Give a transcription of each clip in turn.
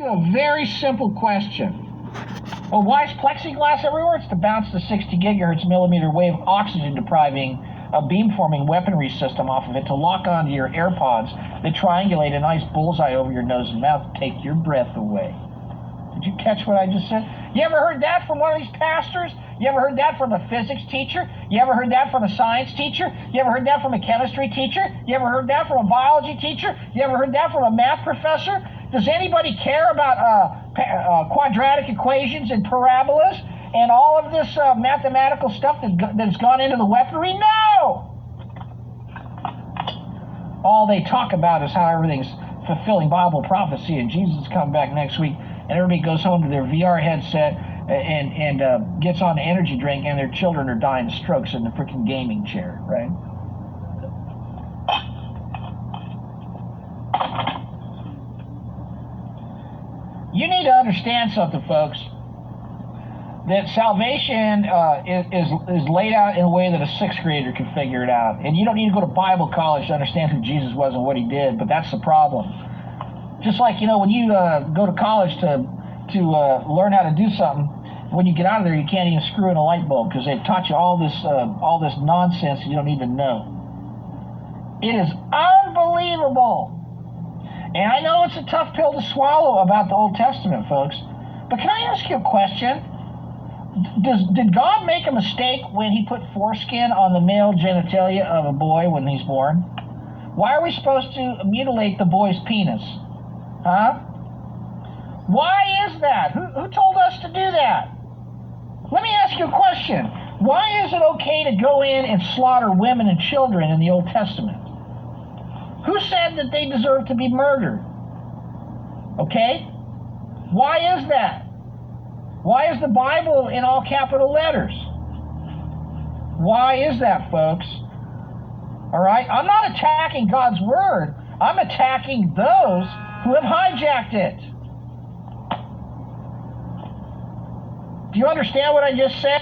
A very simple question. Well, why is plexiglass everywhere? It's to bounce the 60 gigahertz millimeter wave oxygen depriving beamforming weaponry system off of it to lock onto your AirPods that triangulate a nice bullseye over your nose and mouth to take your breath away. Did you catch what I just said? You ever heard that from one of these pastors? You ever heard that from a physics teacher? You ever heard that from a science teacher? You ever heard that from a chemistry teacher? You ever heard that from a biology teacher? You ever heard that from a math professor? Does anybody care about quadratic equations and parabolas and all of this mathematical stuff that's gone into the weaponry? No! All they talk about is how everything's fulfilling Bible prophecy and Jesus is coming back next week, and everybody goes home to their VR headset and gets on an energy drink, and their children are dying of strokes in the freaking gaming chair, right? You need to understand something, folks, that salvation is laid out in a way that a sixth grader can figure it out. And you don't need to go to Bible college to understand who Jesus was and what he did, but that's the problem. Just like, when you go to college to learn how to do something, when you get out of there, you can't even screw in a light bulb because they've taught you all this nonsense you don't even know. It is unbelievable. And I know it's a tough pill to swallow about the Old Testament, folks, but can I ask you a question? Did God make a mistake when he put foreskin on the male genitalia of a boy when he's born? Why are we supposed to mutilate the boy's penis? Huh? Why is that? Who told us to do that? Let me ask you a question. Why is it okay to go in and slaughter women and children in the Old Testament? Who said that they deserve to be murdered? Okay? Why is that? Why is the Bible in all capital letters? Why is that, folks? All right? I'm not attacking God's word. I'm attacking those who have hijacked it. Do you understand what I just said?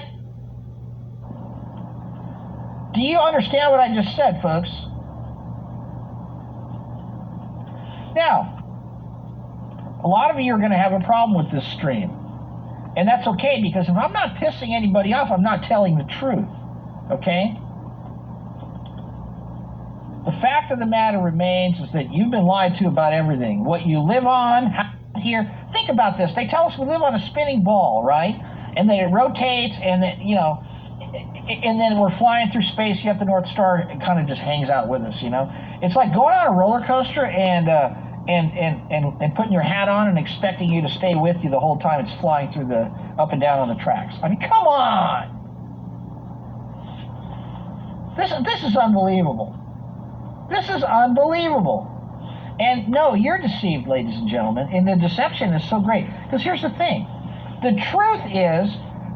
Do you understand what I just said, folks? Now, a lot of you are going to have a problem with this stream. And that's okay, because if I'm not pissing anybody off, I'm not telling the truth. Okay? The fact of the matter remains is that you've been lied to about everything. What you live on, here. Think about this. They tell us we live on a spinning ball, right? And then it rotates, and then, and then we're flying through space. You have the North Star. It kind of just hangs out with us, It's like going on a roller coaster and putting your hat on and expecting you to stay with you the whole time it's flying through the up and down on the tracks. I mean, come on! This is unbelievable. This is unbelievable. And no, you're deceived, ladies and gentlemen, and the deception is so great. Because here's the thing. The truth is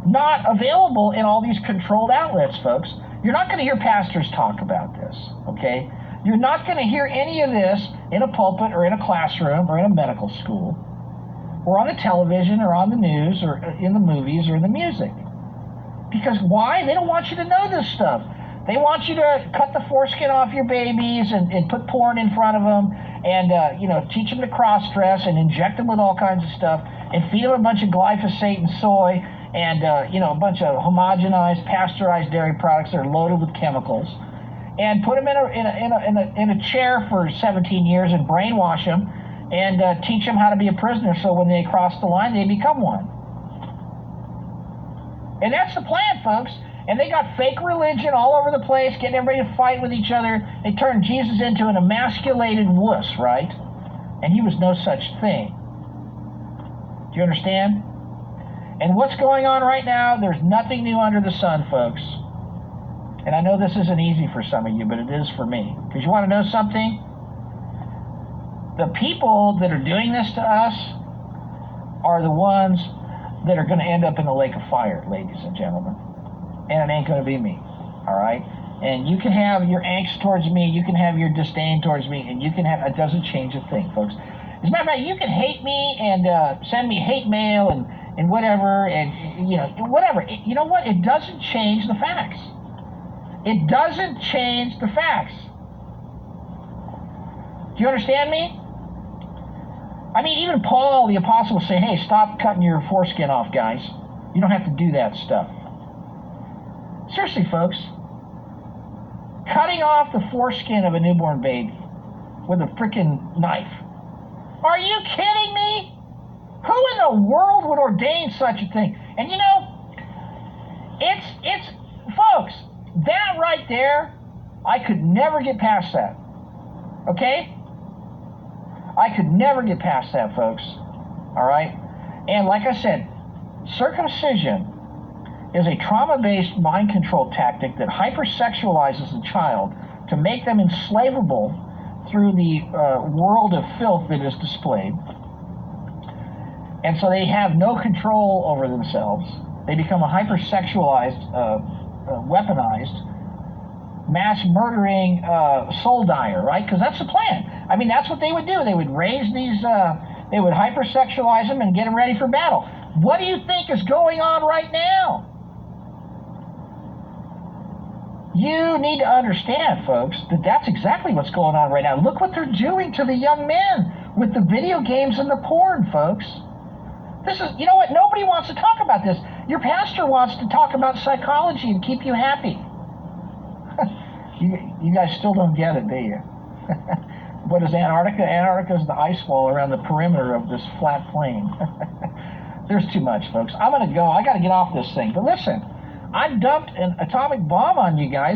not available in all these controlled outlets, folks. You're not going to hear pastors talk about this, okay? You're not going to hear any of this in a pulpit or in a classroom or in a medical school or on the television or on the news or in the movies or in the music. Because why? They don't want you to know this stuff. They want you to cut the foreskin off your babies and put porn in front of them and, teach them to cross-dress and inject them with all kinds of stuff and feed them a bunch of glyphosate and soy and, a bunch of homogenized, pasteurized dairy products that are loaded with chemicals, and put them in a chair for 17 years and brainwash them and teach them how to be a prisoner so when they cross the line, they become one. And that's the plan, folks. And they got fake religion all over the place, getting everybody to fight with each other. They turned Jesus into an emasculated wuss, right? And he was no such thing. Do you understand? And what's going on right now, there's nothing new under the sun, folks. And I know this isn't easy for some of you, but it is for me. Because you want to know something? The people that are doing this to us are the ones that are going to end up in the lake of fire, ladies and gentlemen. And it ain't going to be me, all right? And you can have your angst towards me, you can have your disdain towards me, and you can have, it doesn't change a thing, folks. As a matter of fact, you can hate me and send me hate mail and whatever, and, whatever. You know what? It doesn't change the facts. It doesn't change the facts. Do you understand me? I mean, even Paul, the apostle, will say, hey, stop cutting your foreskin off, guys. You don't have to do that stuff. Seriously, folks. Cutting off the foreskin of a newborn baby with a freaking knife. Are you kidding me? Who in the world would ordain such a thing? And you know, it's folks, that right there, I could never get past that. Okay? I could never get past that, folks. All right? And like I said, circumcision is a trauma-based mind control tactic that hypersexualizes the child to make them enslavable through the world of filth that is displayed. And so they have no control over themselves. They become a hypersexualized, weaponized, mass-murdering soul dyer, right? Because that's the plan. I mean, that's what they would do. They would raise these, they would hypersexualize them and get them ready for battle. What do you think is going on right now? You need to understand, folks, that that's exactly what's going on right now. Look what they're doing to the young men with the video games and the porn, folks. This is, you know what? Nobody wants to talk about this. Your pastor wants to talk about psychology and keep you happy. You guys still don't get it, do you? What is Antarctica? Antarctica is the ice wall around the perimeter of this flat plain. There's too much, folks. I'm going to go. I got to get off this thing. But listen, I dumped an atomic bomb on you guys.